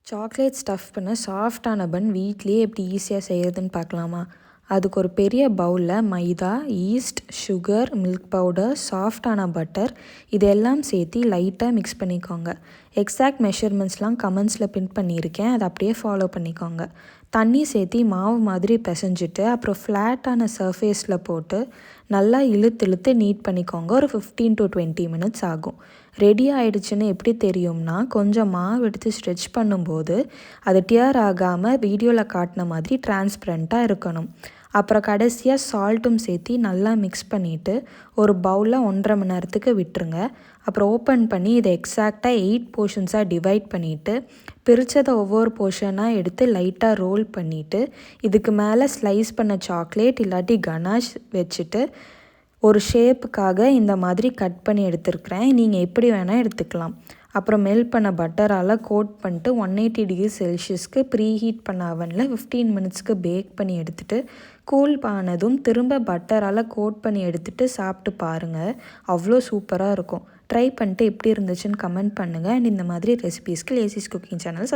Chocolate stuff பண்ண சாஃப்டான பன் வீட்லேயே எப்படி ஈஸியாக செய்கிறதுன்னு பார்க்கலாமா? அதுக்கு ஒரு பெரிய பவுலில் மைதா, ஈஸ்ட், சுகர், மில்க் பவுடர், சாஃப்டான பட்டர் இதெல்லாம் சேர்த்து லைட்டாக மிக்ஸ் பண்ணிக்கோங்க. எக்ஸாக்ட் மெஷர்மெண்ட்ஸ்லாம் கமெண்ட்ஸில் பின் பண்ணியிருக்கேன், அதை அப்படியே ஃபாலோ பண்ணிக்கோங்க. தண்ணி சேர்த்து மாவு மாதிரி பிசைஞ்சிட்டு அப்புறம் ஃப்ளாட்டான சர்ஃபேஸில் போட்டு நல்லா இழுத்து நீட் பண்ணிக்கோங்க. ஒரு 15 to 20 மினிட்ஸ் ஆகும். ரெடி ஆகிடுச்சுன்னு எப்படி தெரியும்னா, கொஞ்சம் மாவு எடுத்து ஸ்ட்ரெச் பண்ணும்போது அது டியர் ஆகாமல் வீடியோவில் காட்டின மாதிரி டிரான்ஸ்பரண்ட்டாக இருக்கணும். அப்புறம் கடைசியாக சால்ட்டும் சேர்த்து நல்லா மிக்ஸ் பண்ணிவிட்டு ஒரு பவுலில் 1.5 மணி நேரத்துக்கு விட்டுருங்க. அப்புறம் ஓப்பன் பண்ணி இதை எக்ஸாக்டாக 8 போர்ஷன்ஸாக டிவைட் பண்ணிவிட்டு பிரித்ததை ஒவ்வொரு போர்ஷனாக எடுத்து லைட்டாக ரோல் பண்ணிவிட்டு இதுக்கு மேலே ஸ்லைஸ் பண்ண சாக்லேட் இல்லாட்டி கனாஷ் வச்சுட்டு ஒரு ஷேப்புக்காக இந்த மாதிரி கட் பண்ணி எடுத்துருக்கிறேன். நீங்கள் எப்படி வேணால் எடுத்துக்கலாம். அப்புறம் மெல்ட் பண்ண பட்டரால் கோட் பண்ணிட்டு 180 டிகிரி செல்சியஸ்க்கு ப்ரீ ஹீட் பண்ண அவனில் 15 மினிட்ஸ்க்கு பேக் பண்ணி எடுத்துகிட்டு கூல் ஆனதும் திரும்ப பட்டரால் கோட் பண்ணி எடுத்துகிட்டு சாப்பிட்டு பாருங்கள். அவ்வளோ சூப்பராக இருக்கும். ட்ரை பண்ணிட்டு எப்படி இருந்துச்சுன்னு கமெண்ட் பண்ணுங்கள். அண்ட் இந்த மாதிரி ரெசிபீஸ்க்கு லேசிஸ் குக்கிங் சேனல்